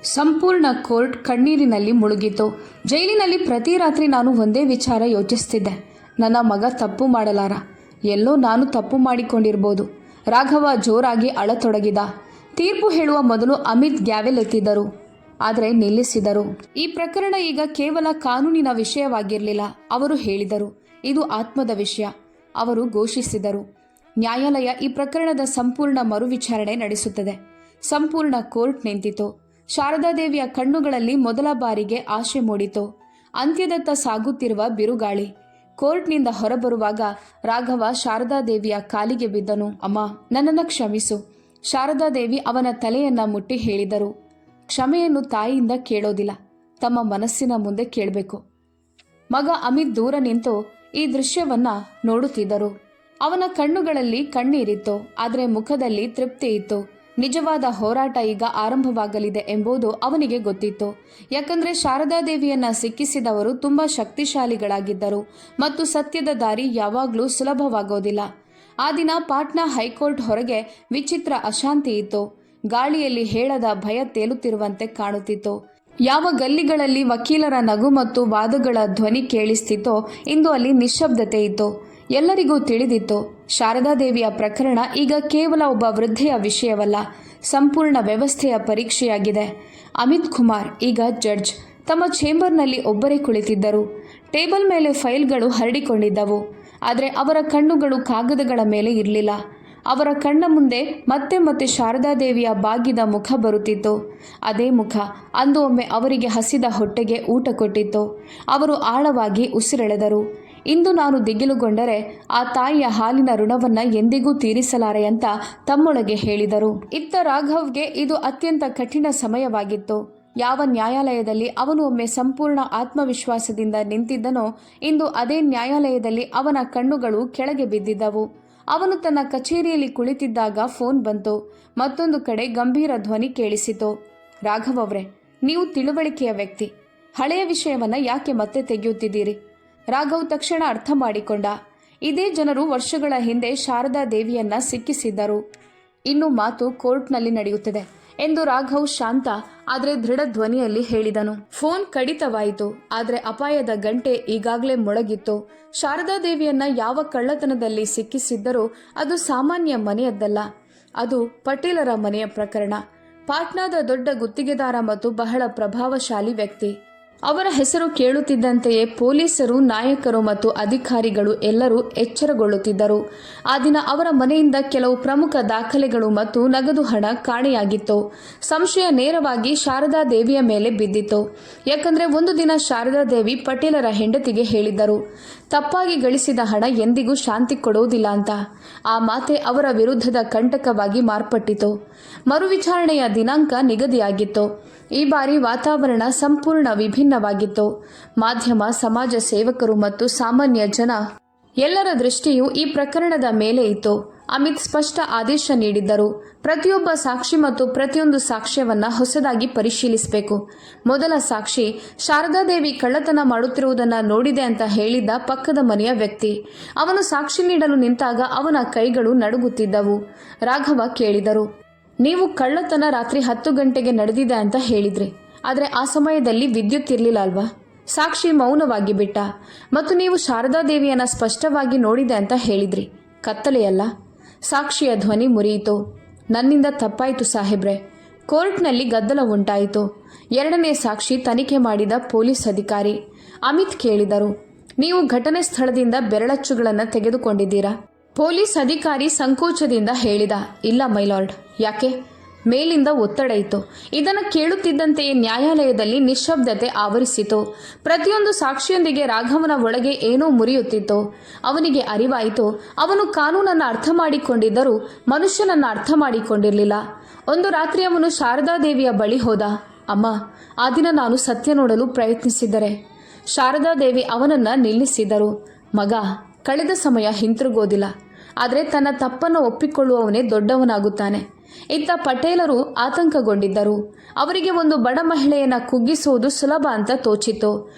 ಸಂಪೂರ್ಣ ಕೋರ್ಟ್ ಕಣ್ಣೀರಿನಲ್ಲಿ ಮುಳುಗಿತು. ಜೈಲಿನಲ್ಲಿ ಪ್ರತಿ ರಾತ್ರಿ ನಾನು ಒಂದೇ ವಿಚಾರ ಯೋಚಿಸ್ತಿದ್ದೆ, ನನ್ನ ಮಗ ತಪ್ಪು ಮಾಡಲಾರ, ಎಲ್ಲೋ ನಾನು ತಪ್ಪು ಮಾಡಿಕೊಂಡಿರ್ಬೋದು. ರಾಘವ ಜೋರಾಗಿ ಅಳತೊಡಗಿದ. ತೀರ್ಪು ಹೇಳುವ ಮೊದಲು ಅಮಿತ್ ಗ್ಯಾವೆಲ್ ಎತ್ತಿದ್ದರು, ಆದರೆ ನಿಲ್ಲಿಸಿದರು. ಈ ಪ್ರಕರಣ ಈಗ ಕೇವಲ ಕಾನೂನಿನ ವಿಷಯವಾಗಿರಲಿಲ್ಲ. ಅವರು ಹೇಳಿದರು, ಇದು ಆತ್ಮದ ವಿಷಯ. ಅವರು ಘೋಷಿಸಿದರು, ನ್ಯಾಯಾಲಯ ಈ ಪ್ರಕರಣದ ಸಂಪೂರ್ಣ ಮರುವಿಚಾರಣೆ ನಡೆಸುತ್ತದೆ. ಸಂಪೂರ್ಣ ಕೋರ್ಟ್ ನಿಂತಿತು. ಶಾರದಾದೇವಿಯ ಕಣ್ಣುಗಳಲ್ಲಿ ಮೊದಲ ಬಾರಿಗೆ ಆಶೆ ಮೂಡಿತು. ಅಂತ್ಯದತ್ತ ಸಾಗುತ್ತಿರುವ ಬಿರುಗಾಳಿ. ಕೋರ್ಟ್ನಿಂದ ಹೊರಬರುವಾಗ ರಾಘವ ಶಾರದಾದೇವಿಯ ಕಾಲಿಗೆ ಬಿದ್ದನು. ಅಮ್ಮ, ನನ್ನನ್ನು ಕ್ಷಮಿಸು. ಶಾರದಾದೇವಿ ಅವನ ತಲೆಯನ್ನ ಮುಟ್ಟಿ ಹೇಳಿದರು, ಕ್ಷಮೆಯನ್ನು ತಾಯಿಯಿಂದ ಕೇಳೋದಿಲ್ಲ, ತಮ್ಮ ಮನಸ್ಸಿನ ಮುಂದೆ ಕೇಳಬೇಕು. ಮಗ ಅಮಿತ್ ದೂರ ನಿಂತು ಈ ದೃಶ್ಯವನ್ನ ನೋಡುತ್ತಿದ್ದರು. ಅವನ ಕಣ್ಣುಗಳಲ್ಲಿ ಕಣ್ಣೀರಿತ್ತು, ಆದರೆ ಮುಖದಲ್ಲಿ ತೃಪ್ತಿ ಇತ್ತು. ನಿಜವಾದ ಹೋರಾಟ ಈಗ ಆರಂಭವಾಗಲಿದೆ ಎಂಬುದು ಅವನಿಗೆ ಗೊತ್ತಿತ್ತು. ಯಾಕಂದ್ರೆ ಶಾರದಾದೇವಿಯನ್ನ ಸಿಕ್ಕಿಸಿದವರು ತುಂಬಾ ಶಕ್ತಿಶಾಲಿಗಳಾಗಿದ್ದರು ಮತ್ತು ಸತ್ಯದ ದಾರಿ ಯಾವಾಗಲೂ ಸುಲಭವಾಗೋದಿಲ್ಲ. ಆ ದಿನ ಪಾಟ್ನಾ ಹೈಕೋರ್ಟ್ ಹೊರಗೆ ವಿಚಿತ್ರ ಅಶಾಂತಿ ಇತ್ತು. ಗಾಳಿಯಲ್ಲಿ ಹೇಳದ ಭಯ ತೇಲುತ್ತಿರುವಂತೆ ಕಾಣುತ್ತಿತ್ತು. ಯಾವ ಗಲ್ಲಿಗಳಲ್ಲಿ ವಕೀಲರ ನಗು ಮತ್ತು ವಾದಗಳ ಧ್ವನಿ ಕೇಳಿಸ್ತಿತ್ತೋ ಇಂದು ಅಲ್ಲಿ ನಿಶ್ಶಬ್ದತೆ ಇತ್ತು. ಎಲ್ಲರಿಗೂ ತಿಳಿದಿತ್ತು, ಶಾರದಾದೇವಿಯ ಪ್ರಕರಣ ಈಗ ಕೇವಲ ಒಬ್ಬ ವೃದ್ಧೆಯ ವಿಷಯವಲ್ಲ, ಸಂಪೂರ್ಣ ವ್ಯವಸ್ಥೆಯ ಪರೀಕ್ಷೆಯಾಗಿದೆ. ಅಮಿತ್ ಕುಮಾರ್ ಈಗ ಜಡ್ಜ್. ತಮ್ಮ ಚೇಂಬರ್ನಲ್ಲಿ ಒಬ್ಬರೇ ಕುಳಿತಿದ್ದರು. ಟೇಬಲ್ ಮೇಲೆ ಫೈಲ್ಗಳು ಹರಡಿಕೊಂಡಿದ್ದವು. ಆದರೆ ಅವರ ಕಣ್ಣುಗಳು ಕಾಗದಗಳ ಮೇಲೆ ಇರಲಿಲ್ಲ. ಅವರ ಕಣ್ಣ ಮುಂದೆ ಮತ್ತೆ ಮತ್ತೆ ಶಾರದಾದೇವಿಯ ಬಾಗಿದ ಮುಖ ಬರುತ್ತಿತ್ತು. ಅದೇ ಮುಖ ಅಂದು ಒಮ್ಮೆ ಅವರಿಗೆ ಹಸಿದ ಹೊಟ್ಟೆಗೆ ಊಟ ಕೊಟ್ಟಿತ್ತು. ಅವರು ಆಳವಾಗಿ ಉಸಿರೆಳೆದರು. ಇಂದು ನಾನು ದಿಗಿಲುಗೊಂಡರೆ ಆ ತಾಯಿಯ ಹಾಲಿನ ಋಣವನ್ನ ಎಂದಿಗೂ ತೀರಿಸಲಾರೆ ಅಂತ ತಮ್ಮೊಳಗೆ ಹೇಳಿದರು. ಇತ್ತ ರಾಘವ್ಗೆ ಇದು ಅತ್ಯಂತ ಕಠಿಣ ಸಮಯವಾಗಿತ್ತು. ಯಾವ ನ್ಯಾಯಾಲಯದಲ್ಲಿ ಅವನು ಒಮ್ಮೆ ಸಂಪೂರ್ಣ ಆತ್ಮವಿಶ್ವಾಸದಿಂದ ನಿಂತಿದ್ದನೋ ಇಂದು ಅದೇ ನ್ಯಾಯಾಲಯದಲ್ಲಿ ಅವನ ಕಣ್ಣುಗಳು ಕೆಳಗೆ ಬಿದ್ದಿದ್ದವು. ಅವನು ತನ್ನ ಕಚೇರಿಯಲ್ಲಿ ಕುಳಿತಿದ್ದಾಗ ಫೋನ್ ಬಂತು. ಮತ್ತೊಂದು ಕಡೆ ಗಂಭೀರ ಧ್ವನಿ ಕೇಳಿಸಿತು. ರಾಘವ್ ಅವರೇ, ನೀವು ತಿಳುವಳಿಕೆಯ ವ್ಯಕ್ತಿ. ಹಳೆಯ ವಿಷಯವನ್ನ ಯಾಕೆ ಮತ್ತೆ ತೆಗೆಯುತ್ತಿದ್ದೀರಿ? ರಾಘವ್ ತಕ್ಷಣ ಅರ್ಥ ಮಾಡಿಕೊಂಡ. ಇದೇ ಜನರು ವರ್ಷಗಳ ಹಿಂದೆ ಶಾರದಾ ದೇವಿಯನ್ನ ಸಿಕ್ಕಿಸಿದ್ದರು. ಇನ್ನು ಮಾತು ಕೋರ್ಟ್ನಲ್ಲಿ ನಡೆಯುತ್ತದೆ ಎಂದು ರಾಘವ್ ಶಾಂತ ಆದರೆ ದೃಢ ಧ್ವನಿಯಲ್ಲಿ ಹೇಳಿದನು. ಫೋನ್ ಕಡಿತವಾಯಿತು. ಆದರೆ ಅಪಾಯದ ಗಂಟೆ ಈಗಾಗಲೇ ಮೊಳಗಿತ್ತು. ಶಾರದಾದೇವಿಯನ್ನ ಯಾವ ಕಳ್ಳತನದಲ್ಲಿ ಸಿಕ್ಕಿಸಿದ್ದರೂ ಅದು ಸಾಮಾನ್ಯ ಮನೆಯದ್ದಲ್ಲ. ಅದು ಪಟೇಲರ ಮನೆಯ ಪ್ರಕರಣ. ಪಾಟ್ನಾದ ದೊಡ್ಡ ಗುತ್ತಿಗೆದಾರ ಮತ್ತು ಬಹಳ ಪ್ರಭಾವಶಾಲಿ ವ್ಯಕ್ತಿ. ಅವರ ಹೆಸರು ಕೇಳುತ್ತಿದ್ದಂತೆಯೇ ಪೊಲೀಸರು, ನಾಯಕರು ಮತ್ತು ಅಧಿಕಾರಿಗಳು ಎಲ್ಲರೂ ಎಚ್ಚರಗೊಳ್ಳುತ್ತಿದ್ದರು. ಆ ದಿನ ಅವರ ಮನೆಯಿಂದ ಕೆಲವು ಪ್ರಮುಖ ದಾಖಲೆಗಳು ಮತ್ತು ನಗದು ಹಣ ಕಾಣೆಯಾಗಿತ್ತು. ಸಂಶಯ ನೇರವಾಗಿ ಶಾರದಾ ದೇವಿಯ ಮೇಲೆ ಬಿದ್ದಿತ್ತು. ಯಾಕಂದ್ರೆ ಒಂದು ದಿನ ಶಾರದಾ ದೇವಿ ಪಟೇಲರ ಹೆಂಡತಿಗೆ ಹೇಳಿದ್ದರು, ತಪ್ಪಾಗಿ ಗಳಿಸಿದ ಹಣ ಎಂದಿಗೂ ಶಾಂತಿ ಕೊಡುವುದಿಲ್ಲ ಅಂತ. ಆ ಮಾತೆ ಅವರ ವಿರುದ್ಧದ ಕಂಟಕವಾಗಿ ಮಾರ್ಪಟ್ಟಿತು. ಮರುವಿಚಾರಣೆಯ ದಿನಾಂಕ ನಿಗದಿಯಾಗಿತ್ತು. ಈ ಬಾರಿ ವಾತಾವರಣ ಸಂಪೂರ್ಣ ವಿಭಿನ್ನವಾಗಿತ್ತು. ಮಾಧ್ಯಮ, ಸಮಾಜ ಸೇವಕರು ಮತ್ತು ಸಾಮಾನ್ಯ ಜನ ಎಲ್ಲರ ದೃಷ್ಟಿಯು ಈ ಪ್ರಕರಣದ ಮೇಲೆ ಇತ್ತು. ಅಮಿತ್ ಸ್ಪಷ್ಟ ಆದೇಶ ನೀಡಿದ್ದರು. ಪ್ರತಿಯೊಬ್ಬ ಸಾಕ್ಷಿ ಮತ್ತು ಪ್ರತಿಯೊಂದು ಸಾಕ್ಷ್ಯವನ್ನ ಹೊಸದಾಗಿ ಪರಿಶೀಲಿಸಬೇಕು. ಮೊದಲ ಸಾಕ್ಷಿ ಶಾರದಾದೇವಿ ಕಳ್ಳತನ ಮಾಡುತ್ತಿರುವುದನ್ನು ನೋಡಿದೆ ಅಂತ ಹೇಳಿದ್ದ ಪಕ್ಕದ ಮನೆಯ ವ್ಯಕ್ತಿ. ಅವನು ಸಾಕ್ಷಿ ನೀಡಲು ನಿಂತಾಗ ಅವನ ಕೈಗಳು ನಡುಗುತ್ತಿದ್ದವು. ರಾಘವ ಕೇಳಿದರು, ನೀವು ಕಳ್ಳತನ ರಾತ್ರಿ 10 ಗಂಟೆಗೆ ನಡೆದಿದೆ ಅಂತ ಹೇಳಿದ್ರಿ, ಆದರೆ ಆ ಸಮಯದಲ್ಲಿ ವಿದ್ಯುತ್ ಇರಲಿಲ್ಲ ಅಲ್ವಾ? ಸಾಕ್ಷಿ ಮೌನವಾಗಿ ಬಿಟ್ಟ. ಮತ್ತು ನೀವು ಶಾರದಾದೇವಿಯನ್ನ ಸ್ಪಷ್ಟವಾಗಿ ನೋಡಿದೆ ಅಂತ ಹೇಳಿದ್ರಿ, ಕತ್ತಲೆಯಲ್ಲ? ಸಾಕ್ಷಿಯ ಧ್ವನಿ ಮುರಿಯಿತು. ನನ್ನಿಂದ ತಪ್ಪಾಯಿತು ಸಾಹೇಬ್ರೆ. ಕೋರ್ಟ್ನಲ್ಲಿ ಗದ್ದಲ ಉಂಟಾಯಿತು. ಎರಡನೇ ಸಾಕ್ಷಿ ತನಿಖೆ ಮಾಡಿದ ಪೊಲೀಸ್ ಅಧಿಕಾರಿ. ಅಮಿತ್ ಕೇಳಿದರು, ನೀವು ಘಟನೆ ಸ್ಥಳದಿಂದ ಬೆರಳಚ್ಚುಗಳನ್ನು ತೆಗೆದುಕೊಂಡಿದ್ದೀರಾ? ಪೊಲೀಸ್ ಅಧಿಕಾರಿ ಸಂಕೋಚದಿಂದ ಹೇಳಿದ, ಇಲ್ಲ ಮೈಲಾರ್ಡ್. ಯಾಕೆ? ಮೇಲಿಂದ ಒತ್ತಡ ಇತ್ತು. ಇದನ್ನು ಕೇಳುತ್ತಿದ್ದಂತೆಯೇ ನ್ಯಾಯಾಲಯದಲ್ಲಿ ನಿಶ್ಶಬ್ದತೆ ಆವರಿಸಿತು. ಪ್ರತಿಯೊಂದು ಸಾಕ್ಷಿಯೊಂದಿಗೆ ರಾಘವನ ಒಳಗೆ ಏನೋ ಮುರಿಯುತ್ತಿತ್ತು. ಅವನಿಗೆ ಅರಿವಾಯಿತು, ಅವನು ಕಾನೂನನ್ನು ಅರ್ಥ ಮಾಡಿಕೊಂಡಿದ್ದರೂ ಮನುಷ್ಯನನ್ನು ಅರ್ಥ ಮಾಡಿಕೊಂಡಿರಲಿಲ್ಲ. ಒಂದು ರಾತ್ರಿ ಅವನು ಶಾರದಾದೇವಿಯ ಬಳಿ ಹೋದ. ಅಮ್ಮ, ಆ ದಿನ ನಾನು ಸತ್ಯ ನೋಡಲು ಪ್ರಯತ್ನಿಸಿದ್ದರೆ. ಶಾರದಾದೇವಿ ಅವನನ್ನು ನಿಲ್ಲಿಸಿದರು. ಮಗ, ಕಳೆದ ಸಮಯ ಹಿಂತಿರುಗೋದಿಲ್ಲ, ಆದರೆ ತನ್ನ ತಪ್ಪನ್ನು ಒಪ್ಪಿಕೊಳ್ಳುವವನೇ ದೊಡ್ಡವನಾಗುತ್ತಾನೆ. ಇತ್ತ ಪಟೇಲರು ಆತಂಕಗೊಂಡಿದ್ದರು. ಅವರಿಗೆ ಒಂದು ಬಡ ಮಹಿಳೆಯನ್ನ ಕುಗ್ಗಿಸುವುದು ಸುಲಭ ಅಂತ ತೋಚಿತ್ತು.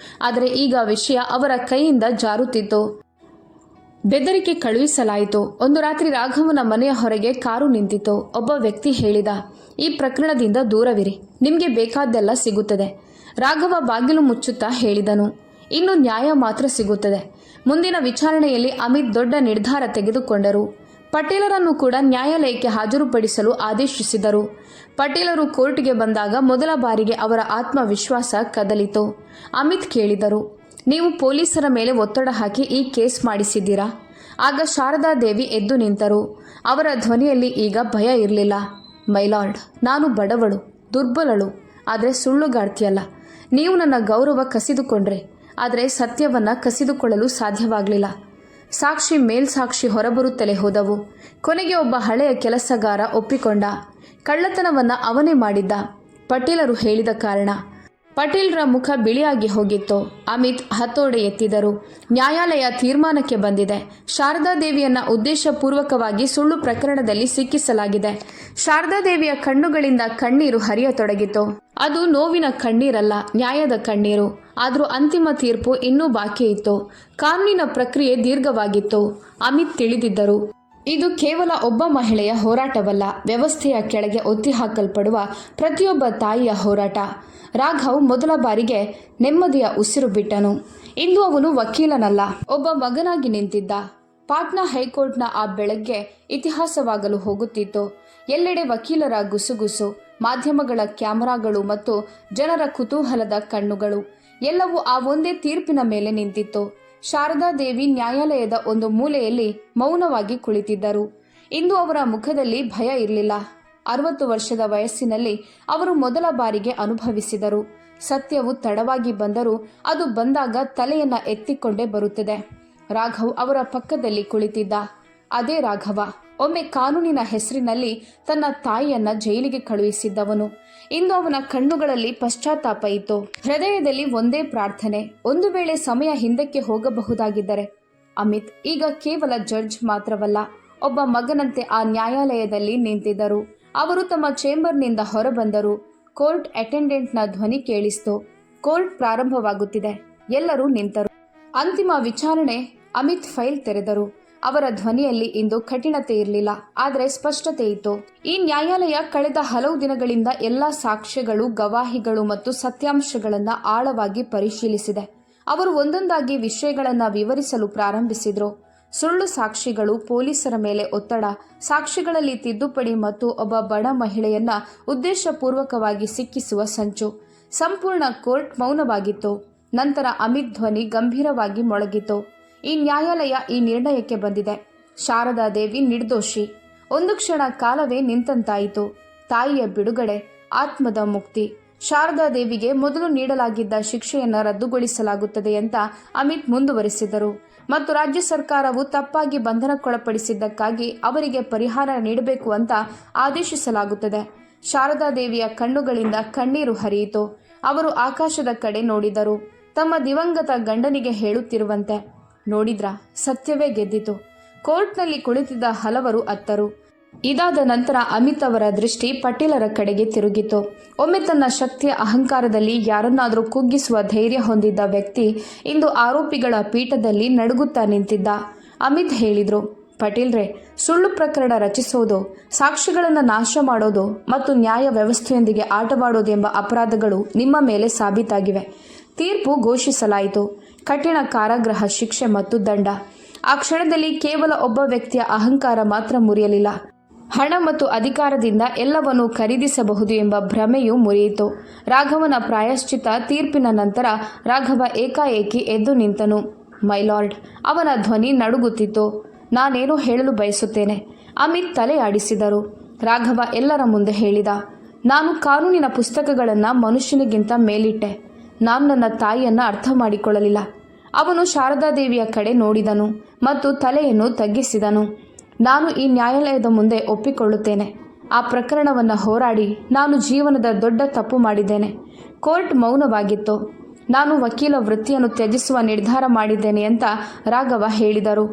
ಆದರೆ ಈಗ ವಿಷಯ ಅವರ ಕೈಯಿಂದ ಜಾರುತ್ತಿತ್ತು. ಬೆದರಿಕೆ ಕಳುಹಿಸಲಾಯಿತು. ಒಂದು ರಾತ್ರಿ ರಾಘವನ ಮನೆಯ ಹೊರಗೆ ಕಾರು ನಿಂತಿತು. ಒಬ್ಬ ವ್ಯಕ್ತಿ ಹೇಳಿದ, ಈ ಪ್ರಕರಣದಿಂದ ದೂರವಿರಿ, ನಿಮಗೆ ಬೇಕಾದ್ದೆಲ್ಲ ಸಿಗುತ್ತದೆ. ರಾಘವ ಬಾಗಿಲು ಮುಚ್ಚುತ್ತಾ ಹೇಳಿದನು, ಇನ್ನು ನ್ಯಾಯ ಮಾತ್ರ ಸಿಗುತ್ತದೆ. ಮುಂದಿನ ವಿಚಾರಣೆಯಲ್ಲಿ ಅಮಿತ್ ದೊಡ್ಡ ನಿರ್ಧಾರ ತೆಗೆದುಕೊಂಡರು. ಪಟೇಲರನ್ನು ಕೂಡ ನ್ಯಾಯಾಲಯಕ್ಕೆ ಹಾಜರುಪಡಿಸಲು ಆದೇಶಿಸಿದರು. ಪಟೇಲರು ಕೋರ್ಟ್ಗೆ ಬಂದಾಗ ಮೊದಲ ಬಾರಿಗೆ ಅವರ ಆತ್ಮವಿಶ್ವಾಸ ಕದಲಿತು. ಅಮಿತ್ ಕೇಳಿದರು, ನೀವು ಪೊಲೀಸರ ಮೇಲೆ ಒತ್ತಡ ಹಾಕಿ ಈ ಕೇಸ್ ಮಾಡಿಸಿದ್ದೀರಾ? ಆಗ ಶಾರದಾದೇವಿ ಎದ್ದು ನಿಂತರು. ಅವರ ಧ್ವನಿಯಲ್ಲಿ ಈಗ ಭಯ ಇರಲಿಲ್ಲ. ಮೈಲಾರ್ಡ್, ನಾನು ಬಡವಳು, ದುರ್ಬಲಳು, ಆದರೆ ಸುಳ್ಳುಗಾರ್ತಿಯಲ್ಲ. ನೀವು ನನ್ನ ಗೌರವ ಕಸಿದುಕೊಂಡ್ರೆ, ಆದರೆ ಸತ್ಯವನ್ನು ಕಸಿದುಕೊಳ್ಳಲು ಸಾಧ್ಯವಾಗಲಿಲ್ಲ. ಸಾಕ್ಷಿ ಮೇಲ್ಸಾಕ್ಷಿ ಹೊರಬರುತ್ತಲೇ ಹೋದವು. ಕೊನೆಗೆ ಒಬ್ಬ ಹಳೆಯ ಕೆಲಸಗಾರ ಒಪ್ಪಿಕೊಂಡ. ಕಳ್ಳತನವನ್ನು ಅವನೇ ಮಾಡಿದ್ದ. ಪಟೇಲರು ಹೇಳಿದ ಕಾರಣ. ಪಟೇಲ್ರ ಮುಖ ಬಿಳಿಯಾಗಿ ಹೋಗಿತ್ತು. ಅಮಿತ್ ಹತೋಡೆ ಎತ್ತಿದರು. ನ್ಯಾಯಾಲಯ ತೀರ್ಮಾನಕ್ಕೆ ಬಂದಿದೆ. ಶಾರದಾದೇವಿಯನ್ನ ಉದ್ದೇಶಪೂರ್ವಕವಾಗಿ ಸುಳ್ಳು ಪ್ರಕರಣದಲ್ಲಿ ಸಿಕ್ಕಿಸಲಾಗಿದೆ. ಶಾರದಾದೇವಿಯ ಕಣ್ಣುಗಳಿಂದ ಕಣ್ಣೀರು ಹರಿಯತೊಡಗಿತು. ಅದು ನೋವಿನ ಕಣ್ಣೀರಲ್ಲ, ನ್ಯಾಯದ ಕಣ್ಣೀರು. ಆದರೂ ಅಂತಿಮ ತೀರ್ಪು ಇನ್ನೂ ಬಾಕಿ ಇತ್ತು. ಕಾನೂನಿನ ಪ್ರಕ್ರಿಯೆ ದೀರ್ಘವಾಗಿತ್ತು. ಅಮಿತ್ ತಿಳಿದಿದ್ದರು, ಇದು ಕೇವಲ ಒಬ್ಬ ಮಹಿಳೆಯ ಹೋರಾಟವಲ್ಲ, ವ್ಯವಸ್ಥೆಯ ಕೆಳಗೆ ಒತ್ತಿಹಾಕಲ್ಪಡುವ ಪ್ರತಿಯೊಬ್ಬ ತಾಯಿಯ ಹೋರಾಟ. ರಾಘವ್ ಮೊದಲ ಬಾರಿಗೆ ನೆಮ್ಮದಿಯ ಉಸಿರು ಬಿಟ್ಟನು. ಇಂದು ಅವನು ವಕೀಲನಲ್ಲ, ಒಬ್ಬ ಮಗನಾಗಿ ನಿಂತಿದ್ದ. ಪಾಟ್ನಾ ಹೈಕೋರ್ಟ್ನ ಆ ಬೆಳಗ್ಗೆ ಇತಿಹಾಸವಾಗಲು ಹೋಗುತ್ತಿತ್ತು. ಎಲ್ಲೆಡೆ ವಕೀಲರ ಗುಸುಗುಸು, ಮಾಧ್ಯಮಗಳ ಕ್ಯಾಮರಾಗಳು ಮತ್ತು ಜನರ ಕುತೂಹಲದ ಕಣ್ಣುಗಳು ಎಲ್ಲವೂ ಆ ಒಂದೇ ತೀರ್ಪಿನ ಮೇಲೆ ನಿಂತಿತ್ತು. ಶಾರದಾದೇವಿ ನ್ಯಾಯಾಲಯದ ಒಂದು ಮೂಲೆಯಲ್ಲಿ ಮೌನವಾಗಿ ಕುಳಿತಿದ್ದರು. ಇಂದು ಅವರ ಮುಖದಲ್ಲಿ ಭಯ ಇರಲಿಲ್ಲ. 60 ವರ್ಷದ ವಯಸ್ಸಿನಲ್ಲಿ ಅವರು ಮೊದಲ ಬಾರಿಗೆ ಅನುಭವಿಸಿದರು. ಸತ್ಯವು ತಡವಾಗಿ ಬಂದರೂ ಅದು ಬಂದಾಗ ತಲೆಯನ್ನ ಎತ್ತಿಕೊಂಡೇ ಬರುತ್ತದೆ. ರಾಘವ್ ಅವರ ಪಕ್ಕದಲ್ಲಿ ಕುಳಿತಿದ್ದ. ಅದೇ ರಾಘವ, ಒಮ್ಮೆ ಕಾನೂನಿನ ಹೆಸರಿನಲ್ಲಿ ತನ್ನ ತಾಯಿಯನ್ನ ಜೈಲಿಗೆ ಕಳುಹಿಸಿದ್ದವನು. ಇಂದು ಅವನ ಕಣ್ಣುಗಳಲ್ಲಿ ಪಶ್ಚಾತ್ತಾಪ ಇತ್ತು. ಹೃದಯದಲ್ಲಿ ಒಂದೇ ಪ್ರಾರ್ಥನೆ, ಒಂದು ವೇಳೆ ಸಮಯ ಹಿಂದಕ್ಕೆ ಹೋಗಬಹುದಾಗಿದ್ದರೆ. ಅಮಿತ್ ಈಗ ಕೇವಲ ಜಡ್ಜ್ ಮಾತ್ರವಲ್ಲ, ಒಬ್ಬ ಮಗನಂತೆ ಆ ನ್ಯಾಯಾಲಯದಲ್ಲಿ ನಿಂತಿದ್ದರು. ಅವರು ತಮ್ಮ ಚೇಂಬರ್ನಿಂದ ಹೊರಬಂದರು. ಕೋರ್ಟ್ ಅಟೆಂಡೆಂಟ್ನ ಧ್ವನಿ ಕೇಳಿಸ್ತು. ಕೋರ್ಟ್ ಪ್ರಾರಂಭವಾಗುತ್ತಿದೆ. ಎಲ್ಲರೂ ನಿಂತರು. ಅಂತಿಮ ವಿಚಾರಣೆ. ಅಮಿತ್ ಫೈಲ್ ತೆರೆದರು. ಅವರ ಧ್ವನಿಯಲ್ಲಿ ಇಂದು ಕಠಿಣತೆ ಇರಲಿಲ್ಲ, ಆದರೆ ಸ್ಪಷ್ಟತೆ ಇತ್ತು. ಈ ನ್ಯಾಯಾಲಯ ಕಳೆದ ಹಲವು ದಿನಗಳಿಂದ ಎಲ್ಲಾ ಸಾಕ್ಷ್ಯಗಳು, ಗವಾಹಿಗಳು ಮತ್ತು ಸತ್ಯಾಂಶಗಳನ್ನು ಆಳವಾಗಿ ಪರಿಶೀಲಿಸಿದೆ. ಅವರು ಒಂದೊಂದಾಗಿ ವಿಷಯಗಳನ್ನು ವಿವರಿಸಲು ಪ್ರಾರಂಭಿಸಿದರು. ಸುಳ್ಳು ಸಾಕ್ಷಿಗಳು, ಪೊಲೀಸರ ಮೇಲೆ ಒತ್ತಡ, ಸಾಕ್ಷಿಗಳಲ್ಲಿ ತಿದ್ದುಪಡಿ ಮತ್ತು ಒಬ್ಬ ಬಡ ಮಹಿಳೆಯನ್ನ ಉದ್ದೇಶಪೂರ್ವಕವಾಗಿ ಸಿಕ್ಕಿಸುವ ಸಂಚು. ಸಂಪೂರ್ಣ ಕೋರ್ಟ್ ಮೌನವಾಗಿತ್ತು. ನಂತರ ಅಮಿತ್ ಧ್ವನಿ ಗಂಭೀರವಾಗಿ ಮೊಳಗಿತು. ಈ ನ್ಯಾಯಾಲಯ ಈ ನಿರ್ಣಯಕ್ಕೆ ಬಂದಿದೆ. ಶಾರದಾದೇವಿ ನಿರ್ದೋಷಿ. ಒಂದು ಕ್ಷಣ ಕಾಲವೇ ನಿಂತಂತಾಯಿತು. ತಾಯಿಯ ಬಿಡುಗಡೆ, ಆತ್ಮದ ಮುಕ್ತಿ. ಶಾರದಾದೇವಿಗೆ ಮೊದಲು ನೀಡಲಾಗಿದ್ದ ಶಿಕ್ಷೆಯನ್ನು ರದ್ದುಗೊಳಿಸಲಾಗುತ್ತದೆ ಅಂತ ಅಮಿತ್ ಮುಂದುವರಿಸಿದರು. ಮತ್ತು ರಾಜ್ಯ ಸರ್ಕಾರವು ತಪ್ಪಾಗಿ ಬಂಧನಕ್ಕೊಳಪಡಿಸಿದ್ದಕ್ಕಾಗಿ ಅವರಿಗೆ ಪರಿಹಾರ ನೀಡಬೇಕು ಅಂತ ಆದೇಶಿಸಲಾಗುತ್ತದೆ. ಶಾರದಾದೇವಿಯ ಕಣ್ಣುಗಳಿಂದ ಕಣ್ಣೀರು ಹರಿಯಿತು. ಅವರು ಆಕಾಶದ ಕಡೆ ನೋಡಿದರು, ತಮ್ಮ ದಿವಂಗತ ಗಂಡನಿಗೆ ಹೇಳುತ್ತಿರುವಂತೆ. ನೋಡಿದ್ರಾ, ಸತ್ಯವೇ ಗೆದ್ದಿತು. ಕೋರ್ಟ್ನಲ್ಲಿ ಕುಳಿತಿದ್ದ ಹಲವರು ಅತ್ತರು. ಇದಾದ ನಂತರ ಅಮಿತ್ ಅವರ ದೃಷ್ಟಿ ಪಟೇಲರ ಕಡೆಗೆ ತಿರುಗಿತು. ಒಮ್ಮೆ ತನ್ನ ಶಕ್ತಿಯ ಅಹಂಕಾರದಲ್ಲಿ ಯಾರನ್ನಾದರೂ ಕುಗ್ಗಿಸುವ ಧೈರ್ಯ ಹೊಂದಿದ್ದ ವ್ಯಕ್ತಿ ಇಂದು ಆರೋಪಿಗಳ ಪೀಠದಲ್ಲಿ ನಡುಗುತ್ತಾ ನಿಂತಿದ್ದ. ಅಮಿತ್ ಹೇಳಿದ್ರು, ಪಟೇಲ್ರೇ, ಸುಳ್ಳು ಪ್ರಕರಣ ರಚಿಸೋದು, ಸಾಕ್ಷಿಗಳನ್ನು ನಾಶ ಮಾಡೋದು ಮತ್ತು ನ್ಯಾಯ ವ್ಯವಸ್ಥೆಯೊಂದಿಗೆ ಆಟವಾಡೋದೆಂಬ ಅಪರಾಧಗಳು ನಿಮ್ಮ ಮೇಲೆ ಸಾಬೀತಾಗಿವೆ. ತೀರ್ಪು ಘೋಷಿಸಲಾಯಿತು. ಕಠಿಣ ಕಾರಾಗೃಹ ಶಿಕ್ಷೆ ಮತ್ತು ದಂಡ. ಆ ಕ್ಷಣದಲ್ಲಿ ಕೇವಲ ಒಬ್ಬ ವ್ಯಕ್ತಿಯ ಅಹಂಕಾರ ಮಾತ್ರ ಮುರಿಯಲಿಲ್ಲ. ಹಣ ಮತ್ತು ಅಧಿಕಾರದಿಂದ ಎಲ್ಲವನ್ನೂ ಖರೀದಿಸಬಹುದು ಎಂಬ ಭ್ರಮೆಯೂ ಮುರಿಯಿತು. ರಾಘವನ ಪ್ರಾಯಶ್ಚಿತ್ತ ತೀರ್ಪಿನ ನಂತರ ರಾಘವ ಏಕಾಏಕಿ ಎದ್ದು ನಿಂತನು. ಮೈಲಾರ್ಡ್, ಅವನ ಧ್ವನಿ ನಡುಗುತ್ತಿತ್ತು. ನಾನೇನೋ ಹೇಳಲು ಬಯಸುತ್ತೇನೆ. ಅಮಿತ್ ತಲೆ ಆಡಿಸಿದರು. ರಾಘವ ಎಲ್ಲರ ಮುಂದೆ ಹೇಳಿದ, ನಾನು ಕಾನೂನಿನ ಪುಸ್ತಕಗಳನ್ನು ಮನುಷ್ಯನಿಗಿಂತ ಮೇಲಿಟ್ಟೆ. ನಾನು ನನ್ನ ತಾಯಿಯನ್ನು ಅರ್ಥ ಮಾಡಿಕೊಳ್ಳಲಿಲ್ಲ. ಅವನು ಶಾರದಾದೇವಿಯ ಕಡೆ ನೋಡಿದನು ಮತ್ತು ತಲೆಯನ್ನು ತಗ್ಗಿಸಿದನು. ನಾನು ಈ ನ್ಯಾಯಾಲಯದ ಮುಂದೆ ಒಪ್ಪಿಕೊಳ್ಳುತ್ತೇನೆ. ಆ ಪ್ರಕರಣವನ್ನು ಹೋರಾಡಿ ನಾನು ಜೀವನದ ದೊಡ್ಡ ತಪ್ಪು ಮಾಡಿದ್ದೇನೆ. ಕೋರ್ಟ್ ಮೌನವಾಗಿತ್ತು. ನಾನು ವಕೀಲ ವೃತ್ತಿಯನ್ನು ತ್ಯಜಿಸುವ ನಿರ್ಧಾರ ಮಾಡಿದ್ದೇನೆ ಅಂತ ರಾಘವ ಹೇಳಿದರು.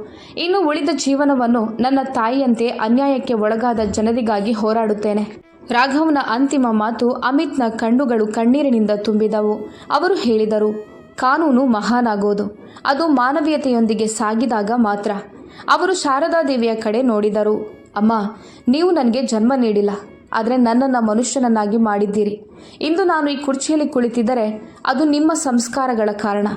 ಇನ್ನು ಉಳಿದ ಜೀವನವನ್ನು ನನ್ನ ತಾಯಿಯಂತೆ ಅನ್ಯಾಯಕ್ಕೆ ಒಳಗಾದ ಜನರಿಗಾಗಿ ಹೋರಾಡುತ್ತೇನೆ. ರಾಘವನ ಅಂತಿಮ ಮಾತು ಅಮಿತ್ನ ಕಣ್ಣುಗಳು ಕಣ್ಣೀರಿನಿಂದ ತುಂಬಿದವು. ಅವರು ಹೇಳಿದರು, ಕಾನೂನು ಮಹಾನಾಗೋದು ಅದು ಮಾನವೀಯತೆಯೊಂದಿಗೆ ಸಾಗಿದಾಗ ಮಾತ್ರ. ಅವರು ಶಾರದಾದೇವಿಯ ಕಡೆ ನೋಡಿದರು. ಅಮ್ಮ, ನೀವು ನನಗೆ ಜನ್ಮ ನೀಡಿಲ್ಲ, ಆದರೆ ನನ್ನನ್ನು ಮನುಷ್ಯನನ್ನಾಗಿ ಮಾಡಿದ್ದೀರಿ. ಇಂದು ನಾನು ಈ ಕುರ್ಚಿಯಲ್ಲಿ ಕುಳಿತಿದ್ದರೆ ಅದು ನಿಮ್ಮ ಸಂಸ್ಕಾರಗಳ ಕಾರಣ.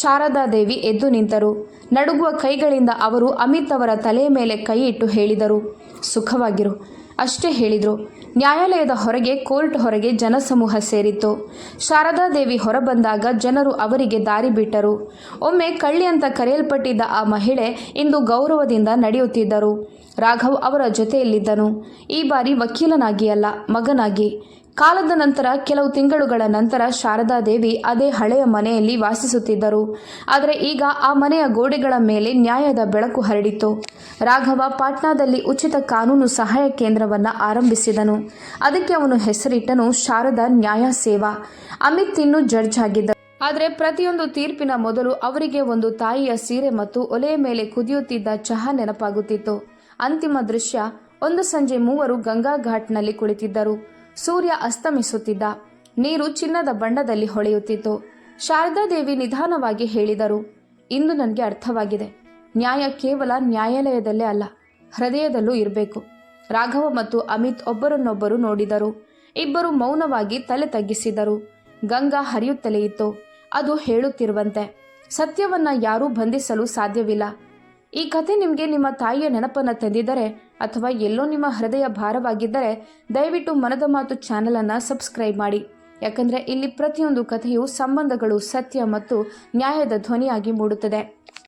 ಶಾರದಾದೇವಿ ಎದ್ದು ನಿಂತರು. ನಡುಗುವ ಕೈಗಳಿಂದ ಅವರು ಅಮಿತ್ ಅವರ ತಲೆಯ ಮೇಲೆ ಕೈ ಇಟ್ಟು ಹೇಳಿದರು, ಸುಖವಾಗಿರು. ಅಷ್ಟೇ ಹೇಳಿದರು. ನ್ಯಾಯಾಲಯದ ಹೊರಗೆ, ಕೋರ್ಟ್ ಹೊರಗೆ ಜನಸಮೂಹ ಸೇರಿತ್ತು. ಶಾರದಾದೇವಿ ಹೊರಬಂದಾಗ ಜನರು ಅವರಿಗೆ ದಾರಿ ಬಿಟ್ಟರು. ಒಮ್ಮೆ ಕಳ್ಳಿ ಅಂತ ಕರೆಯಲ್ಪಟ್ಟಿದ್ದ ಆ ಮಹಿಳೆ ಇಂದು ಗೌರವದಿಂದ ನಡೆಯುತ್ತಿದ್ದರು. ರಾಘವ್ ಅವರ ಜೊತೆಯಲ್ಲಿದ್ದನು. ಈ ಬಾರಿ ವಕೀಲನಾಗಿ ಅಲ್ಲ, ಮಗನಾಗಿ. ಕಾಲದ ನಂತರ, ಕೆಲವು ತಿಂಗಳುಗಳ ನಂತರ ಶಾರದಾದೇವಿ ಅದೇ ಹಳೆಯ ಮನೆಯಲ್ಲಿ ವಾಸಿಸುತ್ತಿದ್ದರು. ಆದರೆ ಈಗ ಆ ಮನೆಯ ಗೋಡೆಗಳ ಮೇಲೆ ನ್ಯಾಯದ ಬೆಳಕು ಹರಡಿತು. ರಾಘವ ಪಾಟ್ನಾದಲ್ಲಿ ಉಚಿತ ಕಾನೂನು ಸಹಾಯ ಕೇಂದ್ರವನ್ನು ಆರಂಭಿಸಿದನು. ಅದಕ್ಕೆ ಅವನು ಹೆಸರಿಟ್ಟನು ಶಾರದಾ ನ್ಯಾಯ ಸೇವಾ. ಅಮಿತ್ ಇನ್ನೂ ಜಡ್ಜ್ ಆಗಿದ್ದ. ಆದರೆ ಪ್ರತಿಯೊಂದು ತೀರ್ಪಿನ ಮೊದಲು ಅವರಿಗೆ ಒಂದು ತಾಯಿಯ ಸೀರೆ ಮತ್ತು ಒಲೆಯ ಮೇಲೆ ಕುದಿಯುತ್ತಿದ್ದ ಚಹಾ ನೆನಪಾಗುತ್ತಿತ್ತು. ಅಂತಿಮ ದೃಶ್ಯ, ಒಂದು ಸಂಜೆ ಮೂವರು ಗಂಗಾ ಘಾಟ್ನಲ್ಲಿ ಕುಳಿತಿದ್ದರು. ಸೂರ್ಯ ಅಸ್ತಮಿಸುತ್ತಿದ್ದ. ನೀರು ಚಿನ್ನದ ಬಣ್ಣದಲ್ಲಿ ಹೊಳೆಯುತ್ತಿತ್ತು. ಶಾರದಾದೇವಿ ನಿಧಾನವಾಗಿ ಹೇಳಿದರು, ಇಂದು ನನಗೆ ಅರ್ಥವಾಗಿದೆ. ನ್ಯಾಯ ಕೇವಲ ನ್ಯಾಯಾಲಯದಲ್ಲೇ ಅಲ್ಲ, ಹೃದಯದಲ್ಲೂ ಇರಬೇಕು. ರಾಘವ ಮತ್ತು ಅಮಿತ್ ಒಬ್ಬರನ್ನೊಬ್ಬರು ನೋಡಿದರು. ಇಬ್ಬರು ಮೌನವಾಗಿ ತಲೆ ತಗ್ಗಿಸಿದರು. ಗಂಗಾ ಹರಿಯುತ್ತಲೇ ಇತ್ತು. ಅದು ಹೇಳುತ್ತಿರುವಂತೆ, ಸತ್ಯವನ್ನ ಯಾರೂ ಬಂಧಿಸಲು ಸಾಧ್ಯವಿಲ್ಲ. ಈ ಕಥೆ ನಿಮಗೆ ನಿಮ್ಮ ತಾಯಿಯ ನೆನಪನ್ನು ತಂದಿದ್ದರೆ ಅಥವಾ ಎಲ್ಲೋ ನಿಮ್ಮ ಹೃದಯ ಭಾರವಾಗಿದ್ದರೆ ದಯವಿಟ್ಟು ಮನದ ಮಾತು ಚಾನಲನ್ನು ಸಬ್ಸ್ಕ್ರೈಬ್ ಮಾಡಿ. ಯಾಕಂದರೆ ಇಲ್ಲಿ ಪ್ರತಿಯೊಂದು ಕಥೆಯು ಸಂಬಂಧಗಳು, ಸತ್ಯ ಮತ್ತು ನ್ಯಾಯದ ಧ್ವನಿಯಾಗಿ ಮೂಡುತ್ತದೆ.